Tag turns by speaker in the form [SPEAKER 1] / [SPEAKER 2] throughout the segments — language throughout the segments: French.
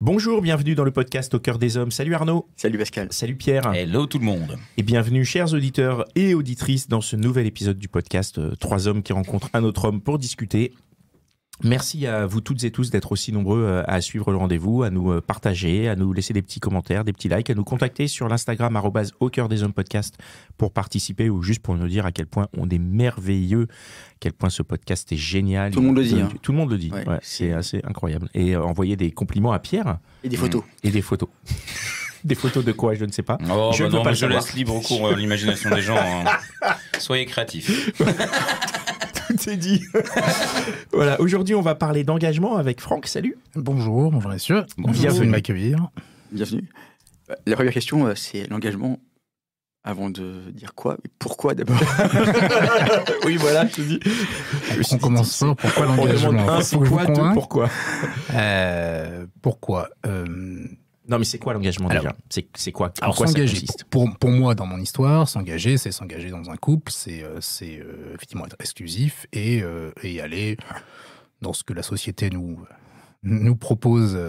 [SPEAKER 1] Bonjour, bienvenue dans le podcast Au cœur des hommes. Salut Arnaud.
[SPEAKER 2] Salut Pascal.
[SPEAKER 1] Salut Pierre.
[SPEAKER 3] Hello tout le monde.
[SPEAKER 1] Et bienvenue chers auditeurs et auditrices dans ce nouvel épisode du podcast Trois hommes qui rencontrent un autre homme pour discuter. Merci à vous toutes et tous d'être aussi nombreux à suivre le rendez-vous, à nous partager, à nous laisser des petits commentaires, des petits likes, à nous contacter sur l'Instagram @au cœur des hommes podcast pour participer ou juste pour nous dire à quel point on est merveilleux, à quel point ce podcast est génial.
[SPEAKER 2] Tout le monde le dit.
[SPEAKER 1] Tout le monde le dit.
[SPEAKER 2] Ouais.
[SPEAKER 1] Ouais, c'est assez incroyable. Et envoyer des compliments à Pierre.
[SPEAKER 2] Et des photos.
[SPEAKER 1] Et des photos. Des photos de quoi, je ne sais pas.
[SPEAKER 3] Oh,
[SPEAKER 1] je ne peux pas le
[SPEAKER 3] je
[SPEAKER 1] savoir.
[SPEAKER 3] laisse libre cours à l'imagination des gens. Hein. Soyez créatifs.
[SPEAKER 1] Tout est dit. Voilà, aujourd'hui on va parler d'engagement avec Franck. Salut.
[SPEAKER 4] Bonjour messieurs.
[SPEAKER 3] Bonjour.
[SPEAKER 4] Bienvenue de m'accueillir.
[SPEAKER 2] Bienvenue. La première question, c'est l'engagement. Avant de dire quoi, mais pourquoi d'abord?
[SPEAKER 1] Oui, voilà, je te dis.
[SPEAKER 4] On commence par pourquoi
[SPEAKER 1] On
[SPEAKER 4] l'engagement.
[SPEAKER 1] demande un, c'est quoi, deux, pourquoi.
[SPEAKER 4] Pourquoi
[SPEAKER 1] Non, mais c'est quoi l'engagement déjà? C'est quoi? En
[SPEAKER 4] Alors
[SPEAKER 1] quoi ça
[SPEAKER 4] s'engager,
[SPEAKER 1] consiste?
[SPEAKER 4] pour moi dans mon histoire, s'engager, c'est s'engager dans un couple, c'est effectivement être exclusif et aller dans ce que la société nous propose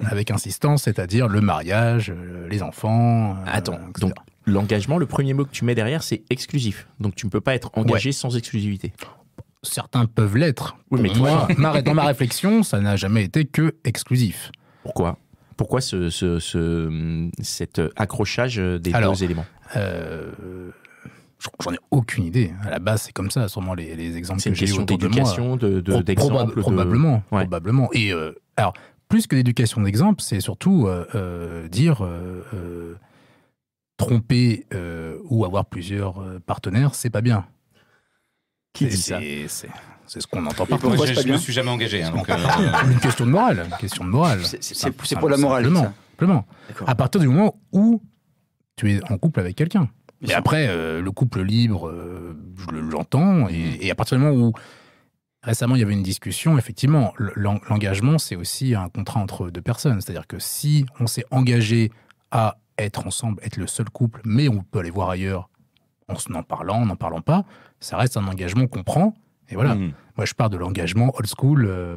[SPEAKER 4] avec insistance, c'est-à-dire le mariage, les enfants.
[SPEAKER 1] Attends,
[SPEAKER 4] etc.
[SPEAKER 1] donc l'engagement, le premier mot que tu mets derrière, c'est exclusif. Donc tu ne peux pas être engagé sans exclusivité.
[SPEAKER 4] Certains peuvent l'être.
[SPEAKER 1] Oui, mais
[SPEAKER 4] Pour moi, dans ma réflexion, ça n'a jamais été que exclusif.
[SPEAKER 1] Pourquoi? Pourquoi cet accrochage des deux éléments?
[SPEAKER 4] J'en ai aucune idée. À la base, c'est comme ça. Sûrement les exemples
[SPEAKER 1] C'est
[SPEAKER 4] que
[SPEAKER 1] une
[SPEAKER 4] j'ai eu
[SPEAKER 1] question
[SPEAKER 4] autour de moi.
[SPEAKER 1] d'éducation, d'exemple.
[SPEAKER 4] Probablement.
[SPEAKER 1] Ouais.
[SPEAKER 4] Probablement. Et alors, plus que d'éducation d'exemple, c'est surtout dire tromper ou avoir plusieurs partenaires, c'est pas bien.
[SPEAKER 1] Qui dit ça?
[SPEAKER 4] C'est ce qu'on entend
[SPEAKER 2] Et
[SPEAKER 4] partout.
[SPEAKER 2] pourquoi
[SPEAKER 3] Moi,
[SPEAKER 2] c'est pas
[SPEAKER 3] je
[SPEAKER 2] bien
[SPEAKER 3] me suis jamais engagé. Hein, donc,
[SPEAKER 4] Une question de morale. Une question de morale.
[SPEAKER 2] C'est pour la morale,
[SPEAKER 4] Simplement.
[SPEAKER 2] ça.
[SPEAKER 4] Simplement.
[SPEAKER 2] D'accord.
[SPEAKER 4] À partir du moment où tu es en couple avec quelqu'un.
[SPEAKER 2] Bien
[SPEAKER 4] Et
[SPEAKER 2] sûr.
[SPEAKER 4] après, le couple libre, j'entends. Et à partir du moment où, récemment, il y avait une discussion, effectivement, l'engagement, c'est aussi un contrat entre deux personnes. C'est-à-dire que si on s'est engagé à être ensemble, être le seul couple, mais on peut aller voir ailleurs en parlant, n'en parlant pas, ça reste un engagement qu'on prend. Et voilà. Moi, je pars de l'engagement old school.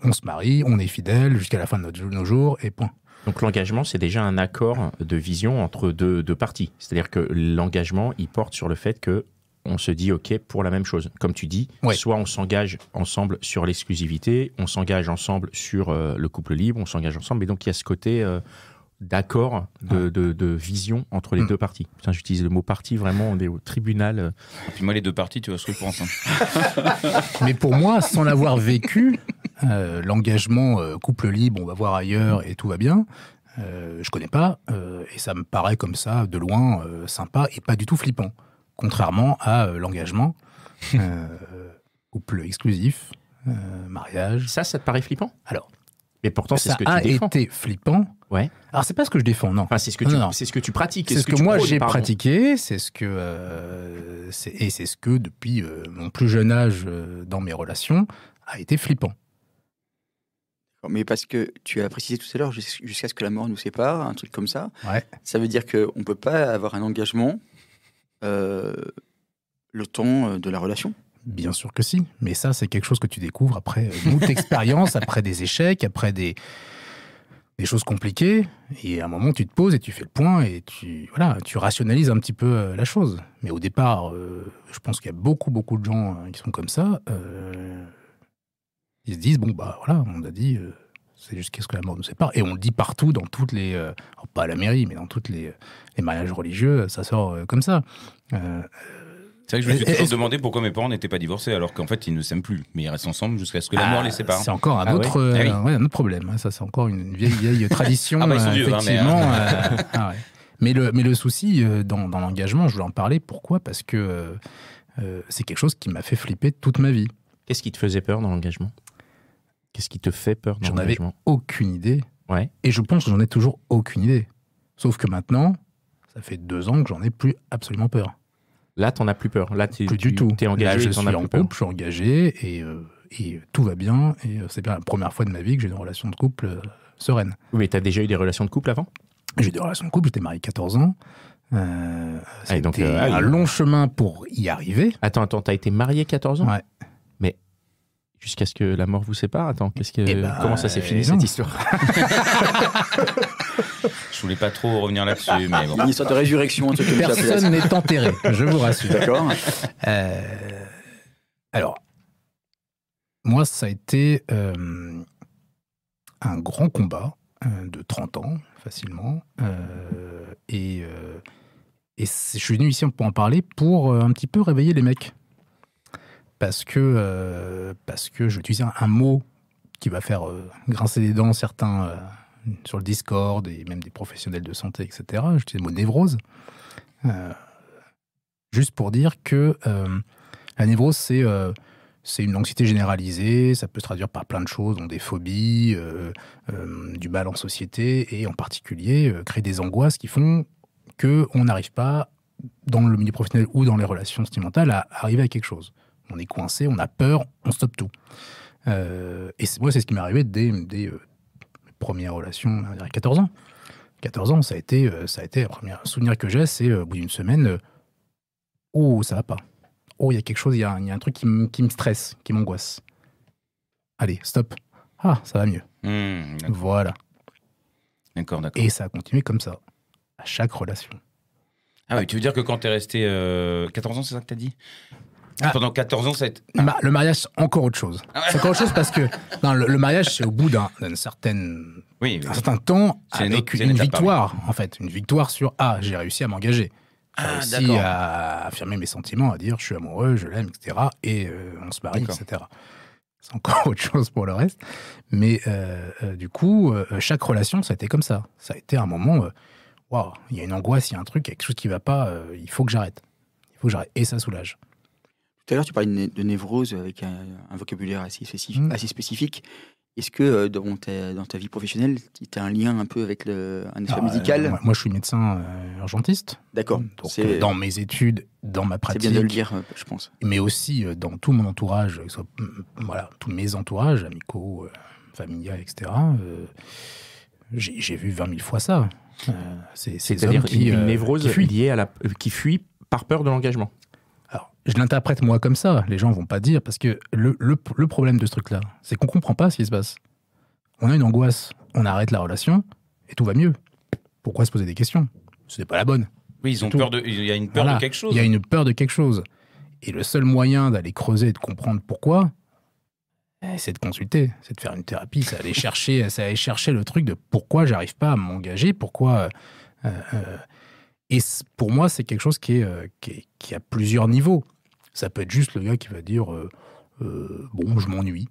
[SPEAKER 4] On se marie, on est fidèle jusqu'à la fin de nos jours, et point.
[SPEAKER 1] Donc l'engagement, c'est déjà un accord de vision entre deux parties. C'est-à-dire que l'engagement, il porte sur le fait que on se dit OK pour la même chose. Comme tu dis,
[SPEAKER 4] Ouais.
[SPEAKER 1] soit on s'engage ensemble sur l'exclusivité, on s'engage ensemble sur le couple libre, on s'engage ensemble. Et donc il y a ce côté d'accord de vision entre les deux parties. Putain, j'utilise le mot partie, vraiment, on est au tribunal.
[SPEAKER 3] Puis moi, les deux parties, tu vois ce que je pense. Hein.
[SPEAKER 4] Mais pour moi, sans l'avoir vécu, l'engagement couple libre, on va voir ailleurs et tout va bien, je connais pas, et ça me paraît comme ça, de loin, sympa et pas du tout flippant. Contrairement à l'engagement, couple exclusif, mariage.
[SPEAKER 1] Ça te paraît flippant?
[SPEAKER 4] Alors,
[SPEAKER 1] Et pourtant, c'est
[SPEAKER 4] ça
[SPEAKER 1] ce que
[SPEAKER 4] a
[SPEAKER 1] tu défends.
[SPEAKER 4] été flippant.
[SPEAKER 1] Ouais.
[SPEAKER 4] Alors, c'est pas ce que je défends, non.
[SPEAKER 1] Enfin, c'est ce que
[SPEAKER 4] Non.
[SPEAKER 1] c'est ce que tu pratiques.
[SPEAKER 4] C'est ce que
[SPEAKER 1] tu
[SPEAKER 4] moi
[SPEAKER 1] prônes,
[SPEAKER 4] j'ai
[SPEAKER 1] pardon.
[SPEAKER 4] pratiqué, c'est ce que c'est ce que depuis mon plus jeune âge dans mes relations a été flippant.
[SPEAKER 2] Mais parce que tu as précisé tout à l'heure, jusqu'à ce que la mort nous sépare, un truc comme ça,
[SPEAKER 4] Ouais.
[SPEAKER 2] ça veut dire qu'on ne peut pas avoir un engagement le temps de la relation.
[SPEAKER 4] Bien sûr que si, mais ça c'est quelque chose que tu découvres après moult expériences, après des échecs, après des choses compliquées, et à un moment tu te poses et tu fais le point et tu rationalises un petit peu la chose. Mais au départ, je pense qu'il y a beaucoup de gens qui sont comme ça. Ils se disent bon bah voilà, on a dit c'est jusqu'à ce que la mort nous sépare, et on le dit partout dans toutes les, alors, pas à la mairie, mais dans toutes les mariages religieux, ça sort comme ça.
[SPEAKER 3] C'est vrai que je me suis toujours demandé pourquoi mes parents n'étaient pas divorcés alors qu'en fait ils ne s'aiment plus, mais ils restent ensemble jusqu'à ce que la mort les sépare.
[SPEAKER 4] C'est encore un autre, un autre problème. Ça, c'est encore une vieille tradition.
[SPEAKER 3] Ah bah, ils sont vieux,
[SPEAKER 4] effectivement. Ouais. Mais le souci dans l'engagement, je voulais en parler. Pourquoi? Parce que c'est quelque chose qui m'a fait flipper toute ma vie.
[SPEAKER 1] Qu'est-ce qui te faisait peur dans l'engagement? Qu'est-ce qui te fait peur dans
[SPEAKER 4] J'en avais
[SPEAKER 1] l'engagement?
[SPEAKER 4] aucune idée.
[SPEAKER 1] Ouais.
[SPEAKER 4] Et je pense que j'en ai toujours aucune idée. Sauf que maintenant, ça fait 2 ans que j'en ai plus absolument peur.
[SPEAKER 1] Là, t'en as plus peur. Là,
[SPEAKER 4] Plus du tout.
[SPEAKER 1] T'es engagé.
[SPEAKER 4] Là, je
[SPEAKER 1] et t'en
[SPEAKER 4] suis
[SPEAKER 1] as
[SPEAKER 4] en
[SPEAKER 1] plus peur.
[SPEAKER 4] couple, je suis engagé et tout va bien. Et c'est bien la première fois de ma vie que j'ai une relation de couple sereine.
[SPEAKER 1] Oui, mais t'as déjà eu des relations de couple avant?
[SPEAKER 4] J'ai eu des relations de couple, j'étais marié 14 ans. C'était
[SPEAKER 1] donc,
[SPEAKER 4] un long chemin pour y arriver.
[SPEAKER 1] Attends, t'as été marié 14 ans?
[SPEAKER 4] Ouais.
[SPEAKER 1] Mais Jusqu'à ce que la mort vous sépare. Attends, comment ça s'est fini
[SPEAKER 4] non.
[SPEAKER 1] cette histoire?
[SPEAKER 3] Je voulais pas trop revenir là-dessus, mais bon.
[SPEAKER 2] Une histoire de résurrection, un truc comme ça.
[SPEAKER 4] Personne n'est enterré, je vous rassure.
[SPEAKER 2] D'accord.
[SPEAKER 4] Alors, moi, ça a été un grand combat de 30 ans, facilement. Et je suis venu ici pour en parler pour un petit peu réveiller les mecs. Parce que je vais utiliser un mot qui va faire grincer les dents certains sur le Discord et même des professionnels de santé, etc. J'utilise le mot névrose. Juste pour dire que la névrose, c'est une anxiété généralisée, ça peut se traduire par plein de choses, dont des phobies, du mal en société, et en particulier créer des angoisses qui font qu'on n'arrive pas, dans le milieu professionnel ou dans les relations sentimentales, à arriver à quelque chose. On est coincé, on a peur, on stoppe tout. Et moi, c'est ce qui m'est arrivé dès mes premières relations, à 14 ans. 14 ans, ça a été le premier souvenir que j'ai, c'est au bout d'une semaine, oh, ça va pas. Oh, il y a quelque chose, il y a un truc qui me stresse, qui m'angoisse. Allez, stop. Ah, ça va mieux.
[SPEAKER 3] D'accord.
[SPEAKER 4] Voilà.
[SPEAKER 3] D'accord.
[SPEAKER 4] Et ça a continué comme ça, à chaque relation.
[SPEAKER 3] Ah oui, tu veux dire que quand t'es resté 14 ans, c'est ça que t'as dit?
[SPEAKER 4] Ah.
[SPEAKER 3] Pendant 14 ans, ça a été...
[SPEAKER 4] Le mariage, c'est encore autre chose. C'est encore autre chose parce que non, le mariage, c'est au bout d'un certain temps,
[SPEAKER 3] C'est
[SPEAKER 4] avec
[SPEAKER 3] une
[SPEAKER 4] une
[SPEAKER 3] étape,
[SPEAKER 4] victoire, en fait. Une victoire sur « Ah, j'ai réussi à m'engager ». J'ai
[SPEAKER 3] Ah,
[SPEAKER 4] réussi
[SPEAKER 3] d'accord.
[SPEAKER 4] à affirmer mes sentiments, à dire « Je suis amoureux, je l'aime, etc. » Et on se marie,
[SPEAKER 3] D'accord.
[SPEAKER 4] etc. C'est encore autre chose pour le reste. Mais du coup, chaque relation, ça a été comme ça. Ça a été un moment, waouh, il y a une angoisse, il y a un truc, il y a quelque chose qui ne va pas, il faut que j'arrête. Et ça soulage.
[SPEAKER 2] Tout à l'heure, tu parlais de névrose avec un vocabulaire assez spécifique. Est-ce que dans ta vie professionnelle, tu as un lien un peu avec un aspect médical?
[SPEAKER 4] Moi, je suis médecin urgentiste.
[SPEAKER 2] D'accord.
[SPEAKER 4] Donc, dans mes études, dans ma pratique.
[SPEAKER 2] C'est bien de le dire, je pense.
[SPEAKER 4] Mais aussi dans tout mon entourage, tous mes entourages, amicaux, familiales, etc. J'ai vu 20 000 fois ça.
[SPEAKER 1] C'est-à-dire une névrose liée qui fuit par peur de l'engagement.
[SPEAKER 4] Alors, je l'interprète moi comme ça. Les gens vont pas dire, parce que le problème de ce truc-là, c'est qu'on comprend pas ce qui se passe. On a une angoisse, on arrête la relation et tout va mieux. Pourquoi se poser des questions? Ce n'est pas la bonne.
[SPEAKER 3] Oui, ils ont peur il y a une peur de quelque chose.
[SPEAKER 4] Il y a une peur de quelque chose. Et le seul moyen d'aller creuser et de comprendre pourquoi, c'est de consulter, c'est de faire une thérapie, c'est aller chercher le truc de pourquoi j'arrive pas à m'engager, pourquoi. Et pour moi, c'est quelque chose qui a plusieurs niveaux. Ça peut être juste le gars qui va dire bon, je m'ennuie.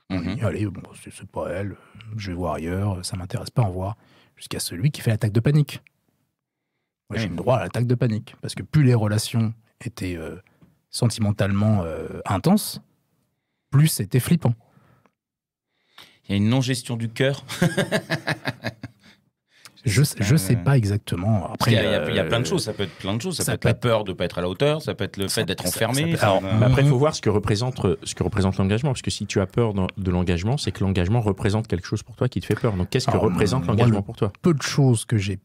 [SPEAKER 4] Allez, bon, c'est pas elle, je vais voir ailleurs, ça m'intéresse pas à en voir. Jusqu'à celui qui fait l'attaque de panique. Moi, j'ai le droit à l'attaque de panique. Parce que plus les relations étaient sentimentalement intenses, plus c'était flippant.
[SPEAKER 3] Il y a une non-gestion du cœur.
[SPEAKER 4] Je sais pas exactement. Après,
[SPEAKER 3] il y a plein de choses. Ça peut être plein de choses. Ça peut être la peur de ne pas être à la hauteur. Ça peut être le fait d'être enfermé.
[SPEAKER 1] Mais après, il faut voir ce que représente l'engagement. Parce que si tu as peur de l'engagement, c'est que l'engagement représente quelque chose pour toi qui te fait peur. Donc, qu'est-ce que représente l'engagement pour toi?
[SPEAKER 4] Peu de choses que j'ai.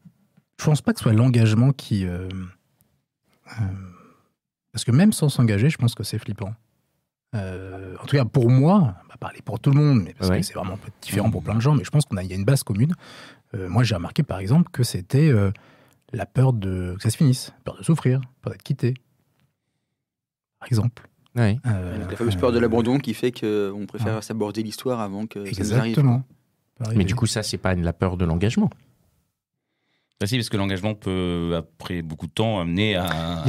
[SPEAKER 4] Je pense pas que ce soit l'engagement qui. Parce que même sans s'engager, je pense que c'est flippant. En tout cas, pour moi, on va parler pour tout le monde, mais parce que c'est vraiment un peu différent pour plein de gens, mais je pense qu'il y a une base commune. Moi, j'ai remarqué, par exemple, que c'était la peur que ça se finisse, peur de souffrir, peur d'être quitté, par exemple.
[SPEAKER 1] Ouais.
[SPEAKER 2] La fameuse peur de l'abandon qui fait qu'on préfère s'aborder l'histoire avant que ça nous arrive.
[SPEAKER 4] Exactement.
[SPEAKER 1] Mais du coup, ça, c'est pas la peur de l'engagement.
[SPEAKER 3] Bah si, parce que l'engagement peut, après beaucoup de temps, amener à...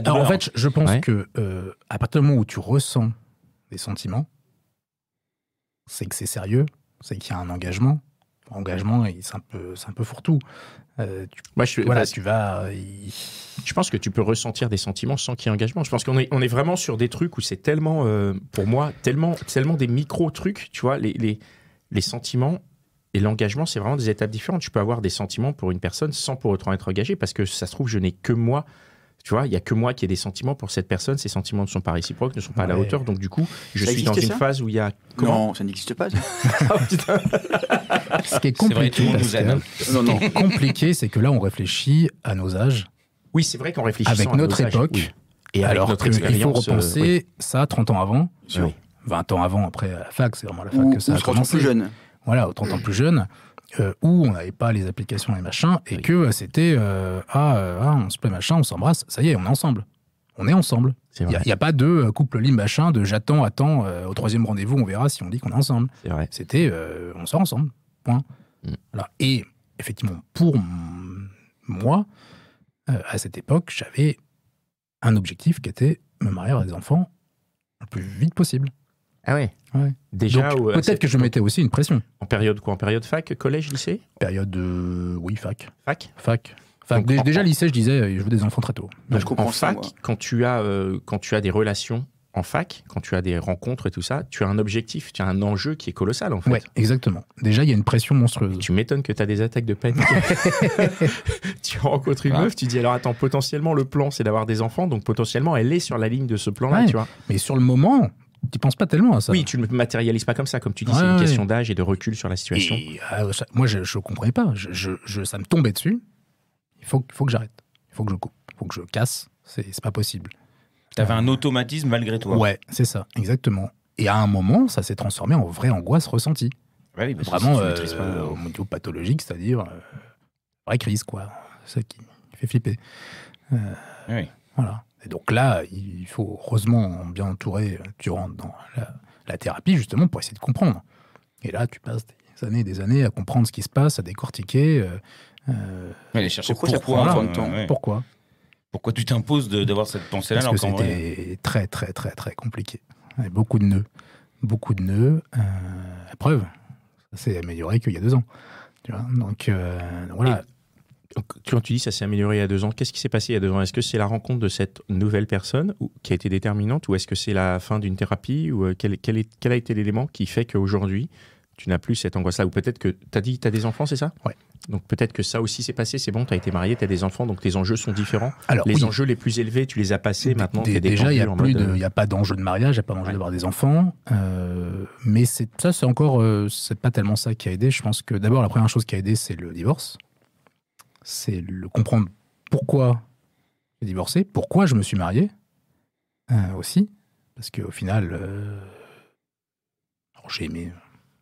[SPEAKER 4] En fait, je pense que à partir du moment où tu ressens des sentiments, c'est que c'est sérieux, c'est qu'il y a un engagement. Engagement, c'est un peu fourre-tout. Je
[SPEAKER 1] pense que tu peux ressentir des sentiments sans qu'il y ait engagement. Je pense qu'on est vraiment sur des trucs où c'est tellement, pour moi, tellement des micro-trucs, tu vois, les sentiments et l'engagement, c'est vraiment des étapes différentes. Tu peux avoir des sentiments pour une personne sans pour autant être engagé, parce que ça se trouve, je n'ai que moi. Tu vois, il n'y a que moi qui ai des sentiments pour cette personne. Ces sentiments ne sont pas réciproques, ne sont pas à la hauteur. Donc, du coup, je suis dans une phase où il y a...
[SPEAKER 2] Non, ça n'existe pas.
[SPEAKER 4] Ce qui est compliqué, compliqué, c'est que là, on réfléchit à nos âges.
[SPEAKER 1] Oui, c'est vrai qu'on réfléchit
[SPEAKER 4] avec notre époque.
[SPEAKER 1] Oui. Et
[SPEAKER 4] alors
[SPEAKER 1] avec notre expérience.
[SPEAKER 4] Il faut repenser ça 30 ans avant. 20 ans avant, après à la fac, c'est vraiment à la fac que ça a
[SPEAKER 2] 30 ans
[SPEAKER 4] commencé.
[SPEAKER 2] plus jeune.
[SPEAKER 4] Voilà, 30 ans plus jeune, où on n'avait pas les applications et machin, et que c'était on se plaît machin, on s'embrasse, ça y est, on est ensemble. On est ensemble. Il n'y a pas de couple libre machin, de j'attends, attends, au 3e rendez-vous, on verra si on dit qu'on est ensemble.
[SPEAKER 1] C'est vrai.
[SPEAKER 4] C'était on sort ensemble. Point. Voilà. Et effectivement, pour moi, à cette époque, j'avais un objectif qui était me marier avec des enfants le plus vite possible.
[SPEAKER 1] Ah ouais.
[SPEAKER 4] Déjà, donc, peut-être que je mettais aussi une pression.
[SPEAKER 1] En période quoi? En période fac, collège, lycée?
[SPEAKER 4] Période oui, fac.
[SPEAKER 1] Fac.
[SPEAKER 4] Donc, déjà lycée, je disais, je veux des enfants très tôt.
[SPEAKER 2] Je comprends
[SPEAKER 1] en fac,
[SPEAKER 2] ça,
[SPEAKER 1] quand tu as des relations en fac, quand tu as des rencontres et tout ça, tu as un objectif, tu as un enjeu qui est colossal en fait.
[SPEAKER 4] Ouais, exactement. Déjà, il y a une pression monstrueuse.
[SPEAKER 1] Tu m'étonnes que tu as des attaques de panique. Tu rencontres une meuf, tu dis alors attends, potentiellement le plan c'est d'avoir des enfants, donc potentiellement elle est sur la ligne de ce plan-là, tu vois.
[SPEAKER 4] Mais sur le moment, tu penses pas tellement à ça.
[SPEAKER 1] Oui, tu ne le matérialises pas comme ça, comme tu dis, c'est une question d'âge et de recul sur la situation.
[SPEAKER 4] Et, moi, je comprenais pas. Ça me tombait dessus. Il faut que j'arrête. Il faut que je coupe. Il faut que je casse. C'est pas possible.
[SPEAKER 3] T'avais un automatisme malgré toi.
[SPEAKER 4] Ouais, c'est ça, exactement. Et à un moment, ça s'est transformé en vraie angoisse ressentie.
[SPEAKER 3] Ouais,
[SPEAKER 4] vraiment au niveau pathologique, c'est-à-dire vraie crise, quoi. C'est ça qui fait flipper.
[SPEAKER 3] Oui.
[SPEAKER 4] Voilà. Et donc là, il faut, heureusement, bien entouré, tu rentres dans la thérapie, justement, pour essayer de comprendre. Et là, tu passes des années à comprendre ce qui se passe, à décortiquer.
[SPEAKER 3] Aller chercher
[SPEAKER 4] Pourquoi
[SPEAKER 3] tu t'imposes d'avoir cette pensée-là?
[SPEAKER 4] Parce que c'était très, très, très, très compliqué. Avec beaucoup de nœuds. Beaucoup de nœuds. La preuve, ça s'est amélioré qu'il y a 2 ans. Tu vois, donc, voilà.
[SPEAKER 1] Quand tu dis ça s'est amélioré il y a 2 ans, qu'est-ce qui s'est passé il y a 2 ans? Est-ce que c'est la rencontre de cette nouvelle personne qui a été déterminante, ou est-ce que c'est la fin d'une thérapie, ou quel a été l'élément qui fait qu'aujourd'hui tu n'as plus cette angoisse-là? Ou peut-être que tu as dit tu as des enfants, c'est ça?
[SPEAKER 4] Ouais.
[SPEAKER 1] Donc peut-être que ça aussi s'est passé, c'est bon, tu as été marié, tu as des enfants, donc tes enjeux sont différents.
[SPEAKER 4] Alors,
[SPEAKER 1] les enjeux les plus élevés, tu les as passés, maintenant tu es
[SPEAKER 4] déjà, il n'y a pas d'enjeu de mariage, il n'y a pas d'enjeu d'avoir des enfants. Mais c'est encore, c'est pas tellement ça qui a aidé. Je pense que d'abord, la première chose qui a aidé, c'est le divorce. C'est le comprendre pourquoi j'ai divorcé, pourquoi je me suis marié aussi. Parce qu'au final, alors j'ai aimé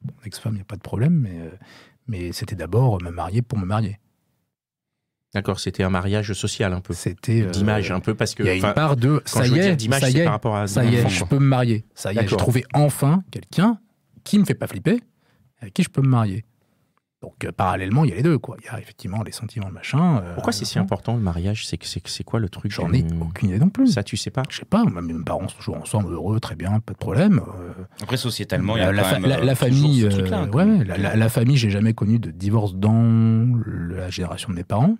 [SPEAKER 4] mon ex-femme, il n'y a pas de problème, mais c'était d'abord me marier pour me marier.
[SPEAKER 1] D'accord, c'était un mariage social un peu.
[SPEAKER 4] C'était
[SPEAKER 1] d'image un peu, parce que
[SPEAKER 4] il y a une part de ça y est,
[SPEAKER 1] d'image, c'est par rapport à
[SPEAKER 4] ça y est, je peux me marier. Ça y est, j'ai trouvé enfin quelqu'un qui me fait pas flipper, avec qui je peux me marier. Donc parallèlement, il y a les deux, quoi. Il y a effectivement les sentiments, le machin.
[SPEAKER 1] Pourquoi c'est si important le mariage? C'est quoi le truc?
[SPEAKER 4] J'en ai aucune idée non plus.
[SPEAKER 1] Ça, tu sais pas?
[SPEAKER 4] Je sais pas. Mes parents sont toujours ensemble, heureux, très bien, pas de problème.
[SPEAKER 3] Après, sociétalement, il y a
[SPEAKER 4] la famille. La famille, j'ai jamais connu de divorce dans la génération de mes parents.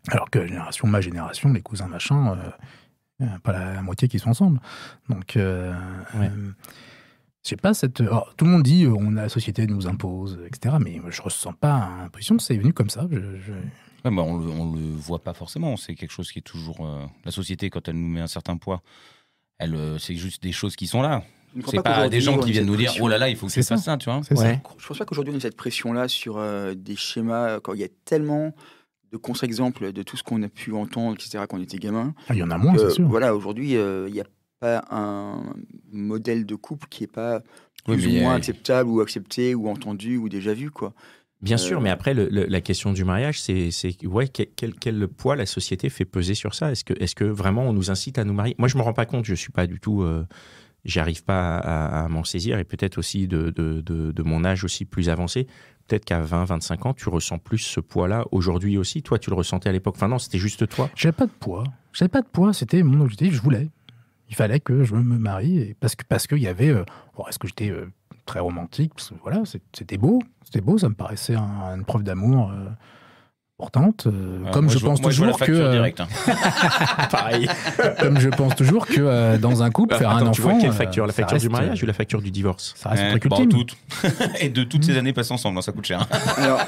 [SPEAKER 4] Alors que ma génération, les cousins machin, pas la moitié qui sont ensemble. Donc. Je sais pas, tout le monde dit la société nous impose, etc. Mais je ressens pas l'impression que c'est venu comme ça.
[SPEAKER 3] Ouais, bah on le voit pas forcément. C'est quelque chose qui est toujours. La société, quand elle nous met un certain poids, c'est juste des choses qui sont là. C'est pas des gens qui viennent nous dire oh là là, il faut que tu fasses ça, tu vois.
[SPEAKER 2] Je pense pas qu'aujourd'hui on ait cette pression-là sur des schémas. Quand il y a tellement de contre-exemples de tout ce qu'on a pu entendre, etc., quand on était gamin.
[SPEAKER 4] Il y en a moins, c'est sûr.
[SPEAKER 2] Voilà, aujourd'hui, il y a pas un modèle de couple qui est pas plus ou moins acceptable ou accepté ou entendu ou déjà vu, quoi.
[SPEAKER 1] Bien sûr, mais après la question du mariage, c'est quel poids la société fait peser sur ça? Est-ce que vraiment on nous incite à nous marier? Moi, je me rends pas compte, je suis pas du tout, j'arrive pas à m'en saisir, et peut-être aussi de mon âge aussi plus avancé. Peut-être qu'à 20, 25 ans, tu ressens plus ce poids-là aujourd'hui aussi. Toi, tu le ressentais à l'époque. Enfin non, c'était juste toi.
[SPEAKER 4] J'avais pas de poids. C'était mon objectif. Je voulais. Il fallait que je me marie, parce qu'il y avait... est-ce que j'étais très romantique? Parce que, voilà, c'était beau, ça me paraissait une preuve d'amour importante. Comme je pense toujours que...
[SPEAKER 1] Pareil.
[SPEAKER 4] Comme je pense toujours que dans un couple, faire un enfant...
[SPEAKER 1] Tu vois quelle facture? La facture du mariage ou la facture du divorce?
[SPEAKER 4] Ça reste un truc ultime.
[SPEAKER 3] Toutes. Et de toutes ces années passées ensemble, ça coûte cher.
[SPEAKER 2] Alors,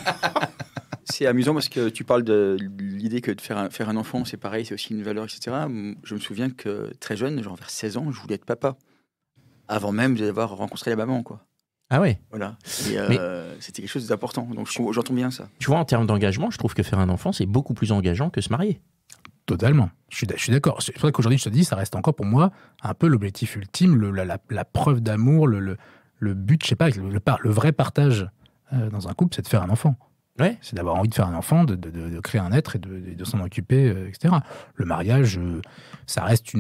[SPEAKER 2] c'est amusant parce que tu parles de l'idée que de faire un enfant, c'est pareil, c'est aussi une valeur, etc. Je me souviens que très jeune, genre vers 16 ans, je voulais être papa. Avant même d'avoir rencontré la maman, quoi.
[SPEAKER 1] Ah ouais.
[SPEAKER 2] Voilà. Et c'était quelque chose d'important. Donc j'entends bien ça.
[SPEAKER 1] Tu vois, en termes d'engagement, je trouve que faire un enfant, c'est beaucoup plus engageant que se marier.
[SPEAKER 4] Totalement. Je suis d'accord. C'est pour ça qu'aujourd'hui, je te dis, ça reste encore pour moi un peu l'objectif ultime, la preuve d'amour, le but, je sais pas, le vrai partage dans un couple, c'est de faire un enfant.
[SPEAKER 1] Ouais.
[SPEAKER 4] C'est d'avoir envie de faire un enfant, de créer un être et de s'en occuper, etc. Le mariage, ça reste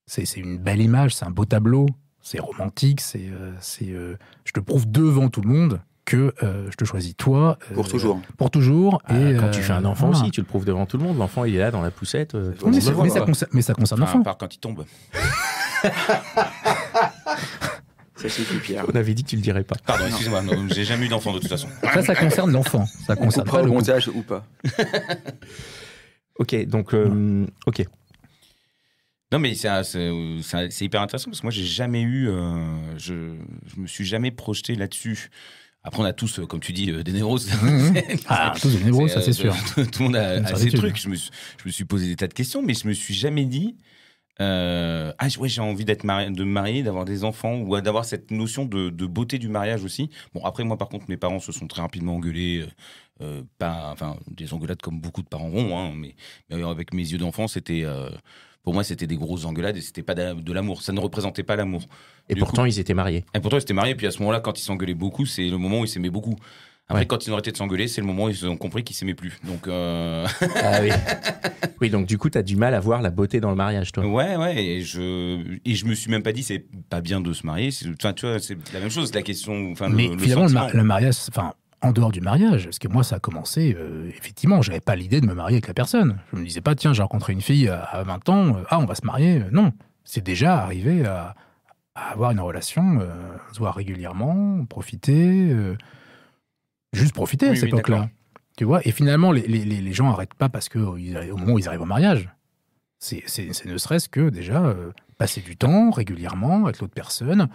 [SPEAKER 4] c'est une belle image, c'est un beau tableau, c'est romantique, je te prouve devant tout le monde que je te choisis toi.
[SPEAKER 2] Pour toujours.
[SPEAKER 4] Pour toujours.
[SPEAKER 1] Et quand tu fais un enfant aussi, tu le prouves devant tout le monde. L'enfant, il est là dans la poussette.
[SPEAKER 4] Mais ça concerne l'enfant.
[SPEAKER 3] À part quand il tombe.
[SPEAKER 2] Ça suffit, Pierre.
[SPEAKER 1] On avait dit que tu le dirais pas.
[SPEAKER 3] Pardon, excuse-moi, j'ai jamais eu d'enfant de toute façon.
[SPEAKER 4] Ça concerne l'enfant. Ça concerne pas
[SPEAKER 2] le
[SPEAKER 4] le
[SPEAKER 2] montage ou pas.
[SPEAKER 1] Ok, donc ok.
[SPEAKER 3] Non, mais c'est hyper intéressant parce que moi, j'ai jamais eu. Je me suis jamais projeté là-dessus. Après, on a tous, comme tu dis, des névroses.
[SPEAKER 4] Tous des névroses, ça c'est sûr.
[SPEAKER 3] Tout le monde a ses trucs. Je me suis posé des tas de questions, mais je me suis jamais dit. J'ai envie de me marier, d'avoir des enfants, ou d'avoir cette notion de beauté du mariage aussi. Bon, après, moi, par contre, mes parents se sont très rapidement engueulés. Des engueulades comme beaucoup de parents vont, hein, mais avec mes yeux d'enfant, pour moi, c'était des grosses engueulades et c'était pas de l'amour. Ça ne représentait pas l'amour.
[SPEAKER 1] Et pourtant, ils étaient mariés.
[SPEAKER 3] Et pourtant, ils étaient mariés. Puis à ce moment-là, quand ils s'engueulaient beaucoup, c'est le moment où ils s'aimaient beaucoup. Après, quand ils ont arrêté de s'engueuler, c'est le moment où ils ont compris qu'ils s'aimaient plus. Donc,
[SPEAKER 1] Ah oui. Oui, donc du coup, tu as du mal à voir la beauté dans le mariage, toi.
[SPEAKER 3] Ouais. Et je me suis même pas dit, c'est pas bien de se marier. Enfin, tu vois, c'est la même chose, la question.
[SPEAKER 4] Mais finalement, le mariage, en dehors du mariage, parce que moi, ça a commencé, effectivement, j'avais pas l'idée de me marier avec la personne. Je me disais pas, tiens, j'ai rencontré une fille à 20 ans, on va se marier. Non, c'est déjà arrivé à avoir une relation, se voir régulièrement, profiter, juste profiter à cette époque-là. Tu vois, et finalement, les gens n'arrêtent pas parce qu'au moment où ils arrivent au mariage. C'est ne serait-ce que déjà passer du temps régulièrement avec l'autre personne.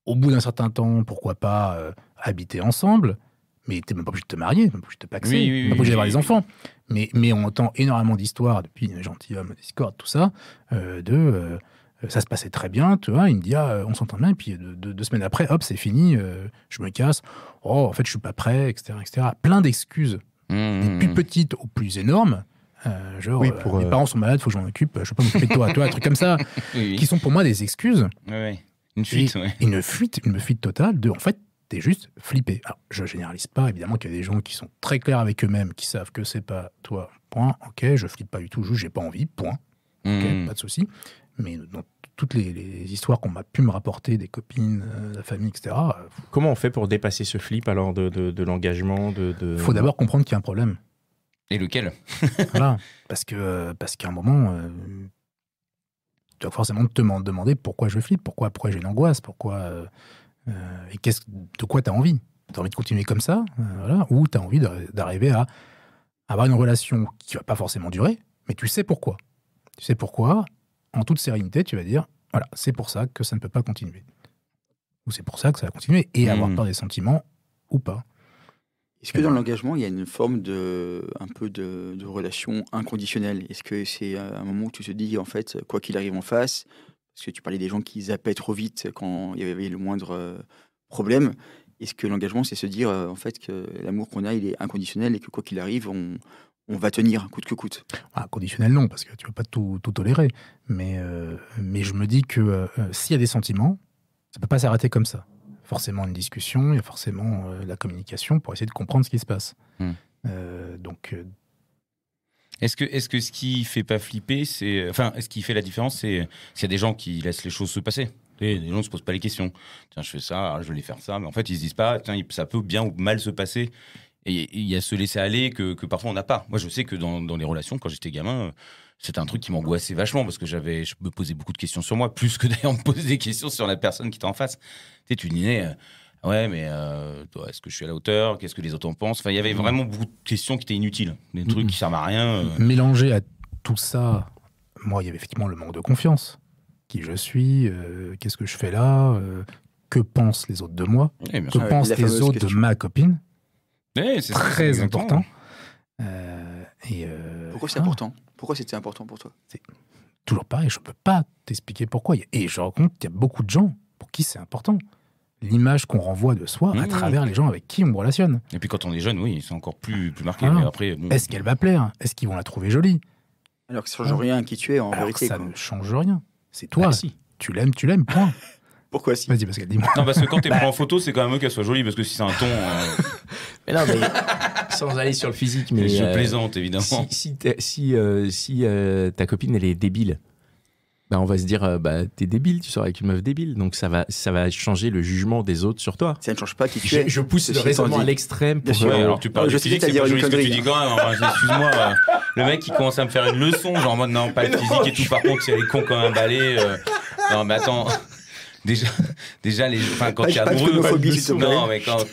[SPEAKER 4] Au bout d'un certain temps, pourquoi pas habiter ensemble. Mais tu n'es même pas obligé de te marier, tu n'es pas obligé de te paxer, tu n'es pas obligé d'avoir des enfants. Mais on entend énormément d'histoires depuis Gentilhomme, Discord, tout ça, ça se passait très bien, tu vois, il me dit, on s'entend bien, et puis 2 semaines après, hop, c'est fini, je me casse, en fait, je suis pas prêt, etc. Plein d'excuses, des plus petites aux plus énormes, mes parents sont malades, faut que je m'en occupe, je peux pas m'occuper de toi, un truc comme ça, qui sont pour moi des excuses.
[SPEAKER 3] Une fuite,
[SPEAKER 4] une fuite totale de, en fait, t'es juste flippé. Alors, je généralise pas, évidemment qu'il y a des gens qui sont très clairs avec eux-mêmes, qui savent que c'est pas toi, point, ok, je flippe pas du tout, juste j'ai pas envie, point, ok, pas de souci. Mais dans toutes les histoires qu'on m'a pu me rapporter, des copines, la famille, etc.
[SPEAKER 1] Comment on fait pour dépasser ce flip alors de l'engagement
[SPEAKER 4] Faut d'abord comprendre qu'il y a un problème.
[SPEAKER 3] Et lequel?
[SPEAKER 4] Voilà, parce qu'à un moment, tu dois forcément te demander pourquoi je flippe, pourquoi j'ai une angoisse, pourquoi... et de quoi tu as envie? Tu as envie de continuer comme ça, ou tu as envie d'arriver à avoir une relation qui va pas forcément durer, mais tu sais pourquoi. Tu sais pourquoi, en toute sérénité, tu vas dire, voilà, c'est pour ça que ça ne peut pas continuer. Ou c'est pour ça que ça va continuer, et avoir peur des sentiments, ou pas.
[SPEAKER 2] Est-ce que dans l'engagement, il y a une forme un peu de relation inconditionnelle? Est-ce que c'est un moment où tu te dis, en fait, quoi qu'il arrive en face, parce que tu parlais des gens qui zappaient trop vite quand il y avait le moindre problème. Est-ce que l'engagement, c'est se dire en fait que l'amour qu'on a, il est inconditionnel et que quoi qu'il arrive, on va tenir coûte que coûte?
[SPEAKER 4] Inconditionnel, non, parce que tu ne vas pas tout tolérer. Mais je me dis que s'il y a des sentiments, ça ne peut pas s'arrêter comme ça. Forcément une discussion, il y a forcément la communication pour essayer de comprendre ce qui se passe.
[SPEAKER 3] Est-ce que ce qui fait pas flipper, ce qui fait la différence, c'est s'il y a des gens qui laissent les choses se passer. Les gens ne se posent pas les questions. Tiens, je fais ça, je vais faire ça, mais en fait, ils se disent pas, tiens, ça peut bien ou mal se passer. Et il y a ce laisser aller que parfois on n'a pas. Moi, je sais que dans les relations, quand j'étais gamin, c'était un truc qui m'angoissait vachement parce que je me posais beaucoup de questions sur moi, plus que d'ailleurs me poser des questions sur la personne qui était en face. Tu disais, ouais, mais toi, est-ce que je suis à la hauteur? Qu'est-ce que les autres en pensent? Enfin, il y avait vraiment beaucoup de questions qui étaient inutiles, des trucs qui servent à rien.
[SPEAKER 4] Mélangé à tout ça, moi, il y avait effectivement le manque de confiance. Qui je suis, qu'est-ce que je fais là, que pensent les autres de moi, que pensent les autres de ma copine.
[SPEAKER 3] C'est
[SPEAKER 4] très important.
[SPEAKER 2] Pourquoi c'est important? Pourquoi c'était important pour toi?
[SPEAKER 4] C'est toujours pareil, je ne peux pas t'expliquer pourquoi. Et je rencontre qu'il y a beaucoup de gens pour qui c'est important. L'image qu'on renvoie de soi à travers les gens avec qui on me relationne.
[SPEAKER 3] Et puis quand on est jeune, oui, c'est encore plus marqué.
[SPEAKER 4] Ah.
[SPEAKER 3] Mais après,
[SPEAKER 4] Est-ce qu'elle va plaire? Est-ce qu'ils vont la trouver jolie?
[SPEAKER 2] Alors que ça ne change rien à qui tu es, en vérité.
[SPEAKER 4] Ça ne change rien. C'est toi.
[SPEAKER 1] Si.
[SPEAKER 4] Tu l'aimes, point.
[SPEAKER 2] Pourquoi si?
[SPEAKER 4] Vas-y, Pascal, dis-moi.
[SPEAKER 3] Non, parce que quand t'es pris en photo, c'est quand même mieux qu'elle soit jolie, parce que si c'est un ton.
[SPEAKER 1] Mais non, mais sans aller sur le physique, mais
[SPEAKER 3] je plaisante, évidemment.
[SPEAKER 1] Si ta copine, elle est débile, bah on va se dire, t'es débile, tu sors avec une meuf débile, donc ça va changer le jugement des autres sur toi.
[SPEAKER 2] Ça ne change pas qui tu es.
[SPEAKER 1] Je pousse le raisonnement à l'extrême.
[SPEAKER 3] Alors tu parles de physique, c'est pas joli ce que tu dis quand même. Excuse-moi, le mec qui commence à me faire une leçon, genre en mode non, pas de physique et tout. Par contre, si elle est con comme un balai. Non, mais attends. Déjà quand t'es amoureux,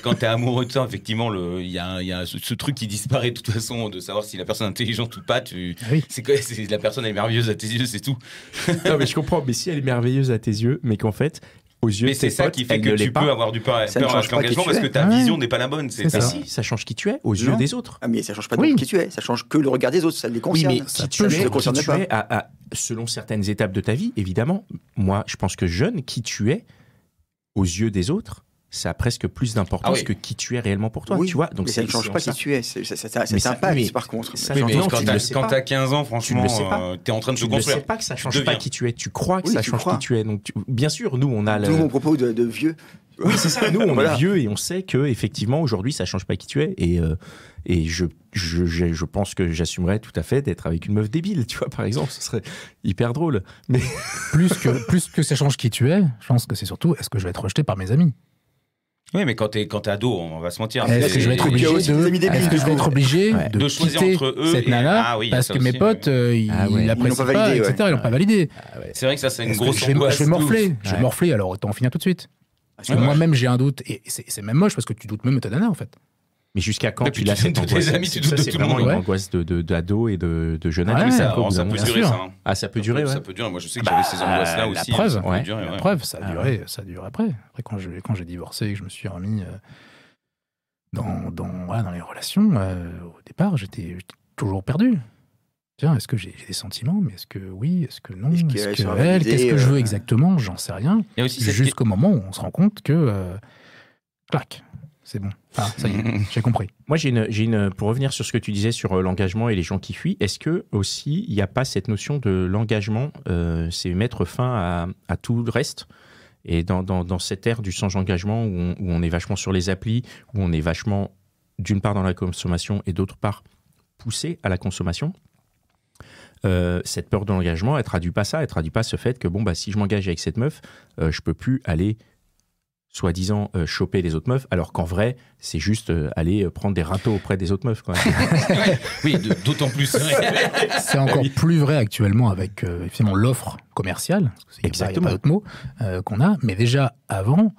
[SPEAKER 3] quand t'es amoureux de ça, effectivement, il y a ce truc qui disparaît de toute façon, de savoir si la personne est intelligente ou pas. C'est la personne est merveilleuse à tes yeux, c'est tout.
[SPEAKER 1] Non, mais je comprends. Mais si elle est merveilleuse à tes yeux, mais qu'en fait, aux yeux de tes potes,
[SPEAKER 3] c'est ça qui fait que tu peux avoir du peur avec l'engagement parce que ta vision n'est pas la bonne.
[SPEAKER 1] Mais si, ça change qui tu es aux yeux des autres.
[SPEAKER 2] Ah, mais ça change pas qui tu es. Ça change que le regard des autres. Ça les concerne.
[SPEAKER 1] Oui, mais qui tu es selon certaines étapes de ta vie, évidemment. Moi, je pense que jeune, qui tu es aux yeux des autres, ça a presque plus d'importance que qui tu es réellement pour toi, tu vois. Donc
[SPEAKER 2] mais ça ne change pas qui tu es, ça t'impacte par contre.
[SPEAKER 3] Quand t'as 15 ans, franchement, t'es en train de te construire.
[SPEAKER 1] Tu ne sais pas que ça change pas qui tu es, tu crois que ça change qui tu es. Donc, bien sûr, nous, on a
[SPEAKER 2] tout mon propos de vieux.
[SPEAKER 1] Oui, c'est ça, nous, on est vieux et on sait que effectivement aujourd'hui, ça change pas qui tu es. Et je pense que j'assumerais tout à fait d'être avec une meuf débile, tu vois, par exemple, ce serait hyper drôle. Mais
[SPEAKER 4] plus que ça change qui tu es, je pense que c'est surtout est-ce que je vais être rejeté par mes amis.
[SPEAKER 3] Oui, mais quand t'es ado, on va se mentir.
[SPEAKER 4] Est-ce que je vais être obligé de choisir entre eux cette nana parce que mes potes, ils l'apprécient pas, etc. Ils l'ont pas validé.
[SPEAKER 3] C'est vrai que ça, c'est une grosse angoisse.
[SPEAKER 4] Je vais morfler, alors autant en finir tout de suite. Parce que moi-même, j'ai un doute, et c'est même moche parce que tu doutes même de ta nana, en fait.
[SPEAKER 1] Mais jusqu'à quand tu l'as fait de tes amis, tu doutes de tout le monde. C'est vraiment une angoisse d'ado et de jeune adulte.
[SPEAKER 3] Ça peut durer, ça.
[SPEAKER 1] Ah, ça peut durer,
[SPEAKER 3] Ça peut durer. Moi, je sais que j'avais ces angoisses-là aussi.
[SPEAKER 4] La preuve, ça a duré après. Après, quand j'ai divorcé et que je me suis remis dans les relations, au départ, j'étais toujours perdu. Tiens, est-ce que j'ai des sentiments? Mais est-ce que oui? Est-ce que non? Qu'est-ce que je veux exactement? J'en sais rien. Jusqu'au moment où on se rend compte que... clac, c'est bon. Ah, ça y est, j'ai compris.
[SPEAKER 1] Moi, pour revenir sur ce que tu disais sur l'engagement et les gens qui fuient, est-ce que aussi, il n'y a pas cette notion de l'engagement, c'est mettre fin à tout le reste? Et dans cette ère du sans-engagement où on est vachement sur les applis, où on est vachement, d'une part dans la consommation et d'autre part poussé à la consommation, cette peur de l'engagement, elle traduit pas ça, elle traduit pas ce fait que si je m'engage avec cette meuf, je peux plus aller soi-disant choper les autres meufs, alors qu'en vrai, c'est juste aller prendre des râteaux auprès des autres meufs, quoi.
[SPEAKER 3] Oui, d'autant plus.
[SPEAKER 4] C'est encore plus vrai actuellement avec finalement l'offre commerciale,
[SPEAKER 1] exactement,
[SPEAKER 4] pas d'autre mot, qu'on a, mais déjà avant,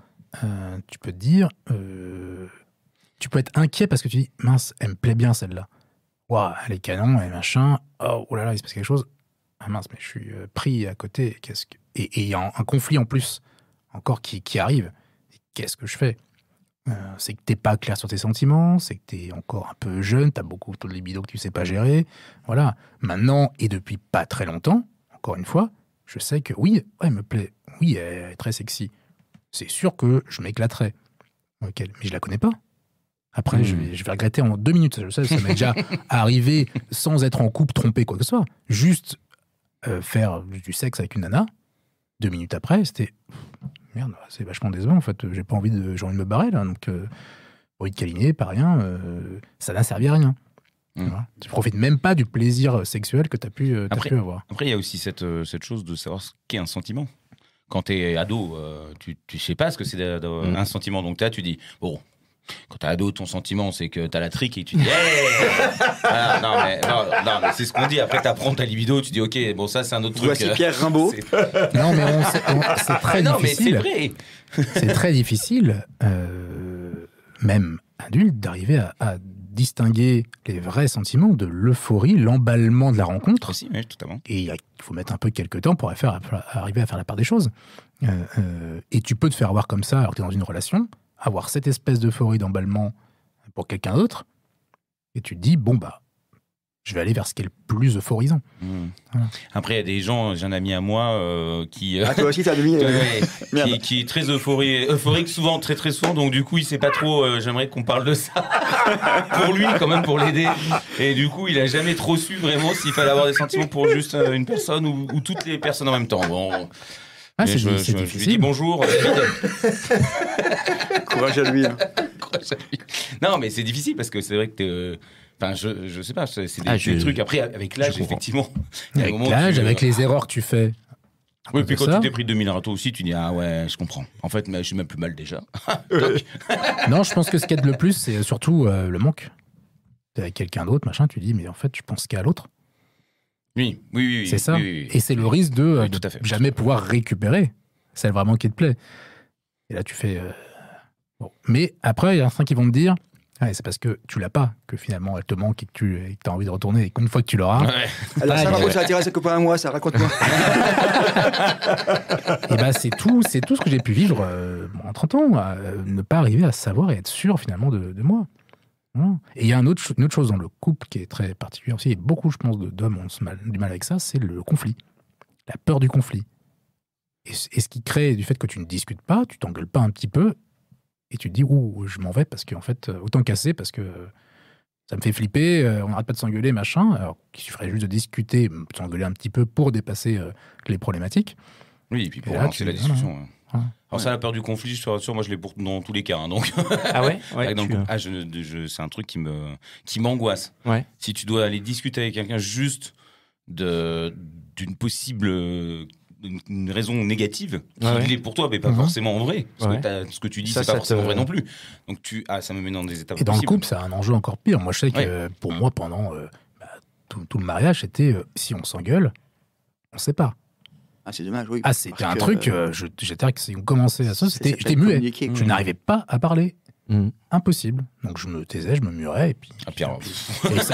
[SPEAKER 4] tu peux te dire, tu peux être inquiet parce que tu dis, mince, elle me plaît bien celle-là. Waouh, elle est canon, et machin, oh là là, il se passe quelque chose. Ah mince, mais je suis pris à côté, et il y a un conflit en plus, encore qui arrive. Qu'est-ce que je fais? C'est que t'es pas clair sur tes sentiments, c'est que t'es encore un peu jeune, t'as beaucoup de libido que tu sais pas gérer. Voilà. Maintenant, et depuis pas très longtemps, encore une fois, je sais que oui, elle me plaît. Oui, elle est très sexy. C'est sûr que je m'éclaterais. Okay. Mais je la connais pas. Après, je vais regretter en 2 minutes. Je sais, ça m'est déjà arrivé sans être en couple, trompé, quoi que ce soit. Juste faire du sexe avec une nana. 2 minutes après, c'était... Merde, c'est vachement décevant en fait. J'ai pas envie de me barrer là. Donc, envie de câliner, pas rien. Ça n'a servi à rien. Voilà. Tu profites même pas du plaisir sexuel que t'as pu avoir.
[SPEAKER 3] Après, il y a aussi cette chose de savoir ce qu'est un sentiment. Quand t'es ado, tu sais pas ce que c'est un sentiment. Donc tu dis, bon, quand t'es ado, ton sentiment, c'est que t'as la trique et tu dis, hey non, mais c'est ce qu'on dit. Après, t'apprends ta libido, tu dis, ok, bon, ça, c'est un autre truc.
[SPEAKER 2] Voici Pierre Rimbaud.
[SPEAKER 4] Non, mais c'est très difficile.
[SPEAKER 3] Non, mais c'est vrai.
[SPEAKER 4] C'est très difficile, même adulte, d'arriver à distinguer les vrais sentiments de l'euphorie, l'emballement de la rencontre.
[SPEAKER 3] Aussi, oui, totalement.
[SPEAKER 4] Et il faut mettre un peu quelques temps pour arriver à faire la part des choses. Et tu peux te faire avoir comme ça alors que t'es dans une relation, avoir cette espèce d'euphorie, d'emballement pour quelqu'un d'autre, et tu te dis, bon, je vais aller vers ce qui est le plus euphorisant.
[SPEAKER 3] Voilà. Après, il y a des gens, j'ai un ami à moi qui...
[SPEAKER 2] toi aussi, t'as deviné.
[SPEAKER 3] qui est très euphorique souvent, très très souvent, donc du coup, il sait pas trop, j'aimerais qu'on parle de ça pour lui, quand même, pour l'aider. Et du coup, il a jamais trop su vraiment s'il fallait avoir des sentiments pour juste une personne ou toutes les personnes en même temps. Bon...
[SPEAKER 4] c'est
[SPEAKER 3] je lui dis bonjour.
[SPEAKER 2] Courage à lui.
[SPEAKER 3] Non, mais c'est difficile parce que c'est vrai que enfin, je sais pas, c'est des trucs. Après, avec l'âge, effectivement.
[SPEAKER 4] Avec l'âge, avec les erreurs que tu fais.
[SPEAKER 3] Oui, puis quand tu t'es pris 2000 râteaux aussi, tu dis ah ouais, je comprends. En fait, mais je suis même plus mal déjà.
[SPEAKER 4] Non, je pense que ce qui aide le plus, c'est surtout le manque. T'es avec quelqu'un d'autre, machin, tu dis mais en fait, je pense qu'à l'autre.
[SPEAKER 3] Oui.
[SPEAKER 4] C'est ça.
[SPEAKER 3] Oui.
[SPEAKER 4] Et c'est le risque de
[SPEAKER 3] tout à fait.
[SPEAKER 4] jamais pouvoir récupérer celle vraiment qui te plaît. Et là, tu fais. Bon. Mais après, il y a certains qui vont te dire c'est parce que tu l'as pas, que finalement elle te manque et que tu as envie de retourner. Et qu'une fois que tu l'auras.
[SPEAKER 2] Ouais. Alors, ça, ça a attiré ses copains à moi, ça, raconte-moi.
[SPEAKER 4] Et bah, c'est tout ce que j'ai pu vivre en 30 ans, ne pas arriver à savoir et être sûr finalement de moi. Voilà. Et il y a une autre chose dans le couple qui est très particulière aussi, et beaucoup, je pense, d'hommes ont du mal avec ça, c'est le conflit. La peur du conflit. Et ce qui crée du fait que tu ne discutes pas, tu t'engueules pas un petit peu, et tu te dis, je m'en vais, parce qu'en fait, autant casser, parce que ça me fait flipper, on n'arrête pas de s'engueuler, machin, alors qu'il suffirait juste de discuter, de s'engueuler un petit peu pour dépasser les problématiques.
[SPEAKER 3] Oui, et puis pour lancer la discussion. Alors ça, la peur du conflit, je te rassure, moi je l'ai pour dans tous les cas. Hein, donc.
[SPEAKER 1] Ah ouais,
[SPEAKER 3] c'est un truc qui m'angoisse.
[SPEAKER 1] Ouais.
[SPEAKER 3] Si tu dois aller discuter avec quelqu'un juste d'une possible une raison négative qui l'est pour toi, mais pas forcément en vrai. Parce que ce que tu dis, c'est pas forcément vrai non plus. Donc ça me met dans des étapes.
[SPEAKER 4] Et dans le couple, c'est un enjeu encore pire. Moi, je sais que pour moi, pendant tout le mariage, c'était si on s'engueule, on se sépare.
[SPEAKER 2] Ah, c'est dommage, oui.
[SPEAKER 4] Ah, c'était un truc, j'étais si on commençait à ça, j'étais muet. Je n'arrivais pas à parler. Impossible. Donc je me taisais, je me murais, et puis.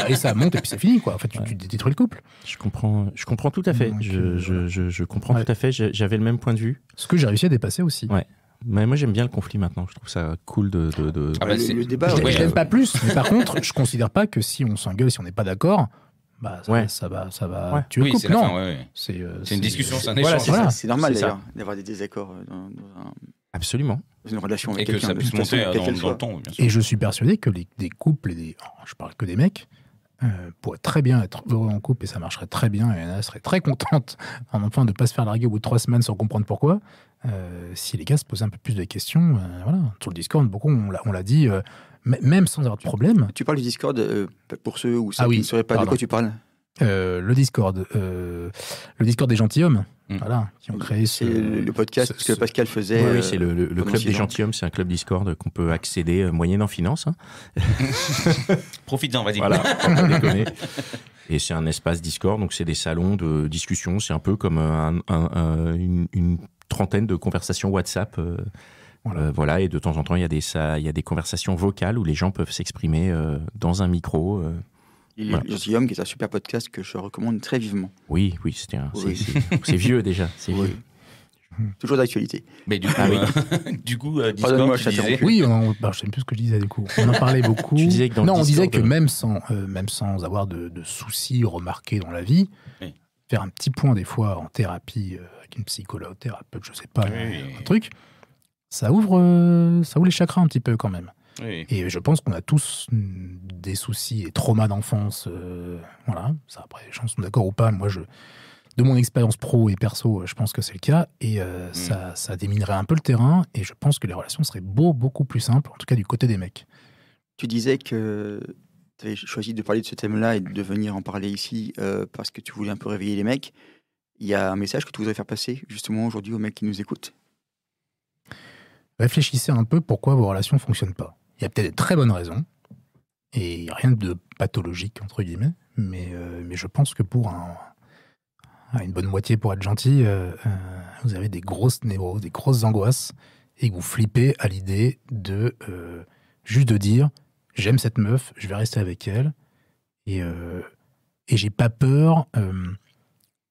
[SPEAKER 4] Et ça monte, et puis c'est fini, quoi. En fait, tu détruis le couple.
[SPEAKER 1] Je comprends tout à fait. Je comprends tout à fait. J'avais le même point de vue.
[SPEAKER 4] Ce que j'ai réussi à dépasser aussi.
[SPEAKER 1] Ouais. Mais moi, j'aime bien le conflit maintenant. Je trouve ça cool de.
[SPEAKER 2] Le débat.
[SPEAKER 4] Je l'aime pas plus, mais par contre, je considère pas que si on s'engueule, si on n'est pas d'accord. Ça va tuer le couple. Non,
[SPEAKER 3] c'est une discussion, c'est un échange.
[SPEAKER 2] Voilà, c'est normal d'ailleurs d'avoir des désaccords
[SPEAKER 1] Absolument.
[SPEAKER 2] Dans une relation avec
[SPEAKER 3] quelqu'un. Et que ça puisse monter dans le temps, bien sûr.
[SPEAKER 4] Et je suis persuadé que des couples, je parle que des mecs, pourraient très bien être heureux en couple et ça marcherait très bien et Anna serait très contente enfin de ne pas se faire larguer au bout de 3 semaines sans comprendre pourquoi. Si les gars se posaient un peu plus de questions, sur le Discord, beaucoup on l'a dit. Même sans avoir de problème.
[SPEAKER 2] Tu parles du Discord pour ceux ou ceux qui ne sauraient pas de quoi tu parles.
[SPEAKER 4] Le Discord des gentilshommes, qui ont créé
[SPEAKER 2] le podcast que Pascal faisait.
[SPEAKER 1] Oui, c'est le club des gentilshommes, c'est un club Discord qu'on peut accéder moyennant finance.
[SPEAKER 3] Profite-en, vas-y.
[SPEAKER 1] Voilà, on peut déconner. Et c'est un espace Discord, donc c'est des salons de discussion, c'est un peu comme une trentaine de conversations WhatsApp. Voilà, et de temps en temps, il y a des conversations vocales où les gens peuvent s'exprimer dans un micro.
[SPEAKER 2] Les Gentilshommes, qui est un super podcast que je recommande très vivement.
[SPEAKER 1] Oui, c'est vieux déjà. C'est vieux.
[SPEAKER 2] Toujours d'actualité.
[SPEAKER 3] Mais du coup, Discord, tu disais...
[SPEAKER 4] Oui, je ne sais plus ce que je disais du coup. On en parlait beaucoup.
[SPEAKER 1] Tu disais que
[SPEAKER 4] on disait que même sans avoir de soucis remarqués dans la vie, faire un petit point des fois en thérapie avec une psychologue, thérapeute, je sais pas, un truc... Ça ouvre les chakras un petit peu quand même. Oui. Et je pense qu'on a tous des soucis et traumas d'enfance. Ça, après, les gens sont d'accord ou pas. Moi, de mon expérience pro et perso, je pense que c'est le cas. Et ça déminerait un peu le terrain. Et je pense que les relations seraient beaucoup plus simples, en tout cas du côté des mecs.
[SPEAKER 2] Tu disais que tu avais choisi de parler de ce thème-là et de venir en parler ici parce que tu voulais un peu réveiller les mecs. Il y a un message que tu voudrais faire passer justement aujourd'hui aux mecs qui nous écoutent.
[SPEAKER 4] Réfléchissez un peu pourquoi vos relations ne fonctionnent pas. Il y a peut-être de très bonnes raisons, et rien de pathologique, entre guillemets, mais je pense que pour une bonne moitié, pour être gentil, vous avez des grosses névroses, des grosses angoisses, et que vous flippez à l'idée de juste de dire « j'aime cette meuf, je vais rester avec elle », et j'ai pas peur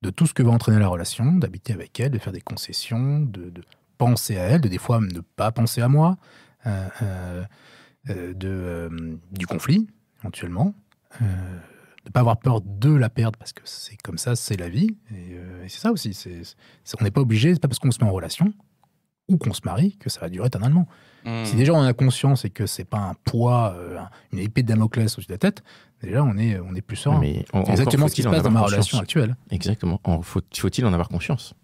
[SPEAKER 4] de tout ce que va entraîner la relation, d'habiter avec elle, de faire des concessions, de penser à elle, de des fois ne pas penser à moi, du conflit, éventuellement. ne pas avoir peur de la perdre, parce que c'est comme ça, c'est la vie. Et c'est ça aussi. On n'est pas obligé, c'est pas parce qu'on se met en relation ou qu'on se marie que ça va durer éternellement. Si déjà on a conscience et que c'est pas un poids, une épée de Damoclès au-dessus de la tête, déjà on est plus serein. C'est exactement ce qui se passe dans ma relation actuelle.
[SPEAKER 1] Exactement. Faut-il en avoir conscience ?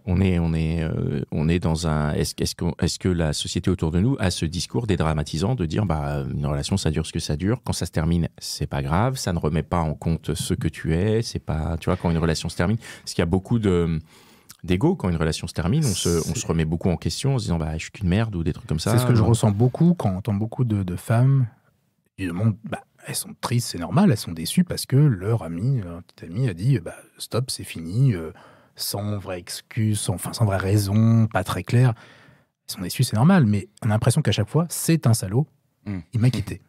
[SPEAKER 1] On est dans un. Est-ce que la société autour de nous a ce discours dédramatisant de dire une relation ça dure ce que ça dure, quand ça se termine c'est pas grave, ça ne remet pas en compte ce que tu es, c'est pas, tu vois, quand une relation se termine, parce qu'il y a beaucoup d'ego quand une relation se termine, on se remet beaucoup en question en se disant je suis qu'une merde ou des trucs comme ça.
[SPEAKER 4] C'est ce que je ressens beaucoup quand j'entends beaucoup de femmes du monde. Elles sont tristes, c'est normal, elles sont déçues parce que leur petit ami a dit stop, c'est fini. Sans vraie excuse, sans vraie raison, pas très claire. Ils sont déçus, c'est normal, mais on a l'impression qu'à chaque fois, c'est un salaud, il m'a quitté.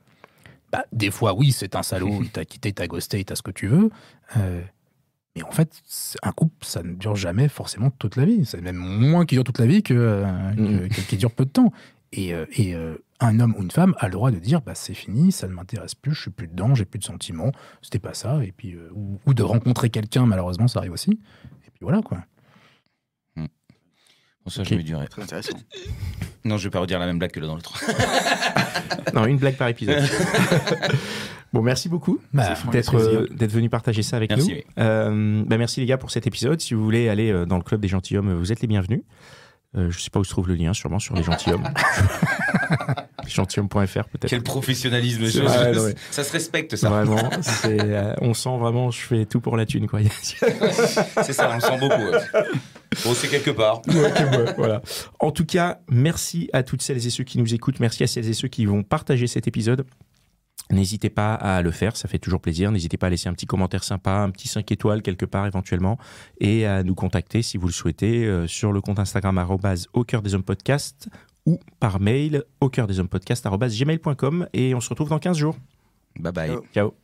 [SPEAKER 4] Des fois, oui, c'est un salaud, il t'a quitté, il t'a ghosté, il t'a ce que tu veux. Mais en fait, un couple, ça ne dure jamais forcément toute la vie. C'est même moins qui dure toute la vie que qui dure peu de temps. Et un homme ou une femme a le droit de dire c'est fini, ça ne m'intéresse plus, je suis plus dedans, j'ai plus de sentiments, c'était pas ça. Et puis, ou de rencontrer quelqu'un, malheureusement, ça arrive aussi. Voilà quoi.
[SPEAKER 3] Bon, ça, je me dirais.
[SPEAKER 2] Très intéressant.
[SPEAKER 3] Non, je vais pas redire la même blague que là dans l'autre.
[SPEAKER 1] Non, une blague par épisode. Bon, merci beaucoup d'être venu partager ça avec nous.
[SPEAKER 3] Oui.
[SPEAKER 1] Merci les gars pour cet épisode. Si vous voulez aller dans le club des gentilshommes, vous êtes les bienvenus. Je sais pas où se trouve le lien, sûrement sur les gentilshommes. Gentilhomme.fr peut-être.
[SPEAKER 3] Quel professionnalisme, ça se respecte ça.
[SPEAKER 1] Vraiment, on sent vraiment, je fais tout pour la thune quoi.
[SPEAKER 3] C'est ça, on le sent beaucoup. Bon, c'est quelque part.
[SPEAKER 1] Voilà. En tout cas, merci à toutes celles et ceux qui nous écoutent, merci à celles et ceux qui vont partager cet épisode. N'hésitez pas à le faire, ça fait toujours plaisir. N'hésitez pas à laisser un petit commentaire sympa, un petit 5 étoiles quelque part éventuellement, et à nous contacter si vous le souhaitez sur le compte Instagram @au cœur des hommes podcast ou par mail au cœur des hommes podcast @gmail.com, et on se retrouve dans 15 jours.
[SPEAKER 3] Bye bye.
[SPEAKER 1] Ciao.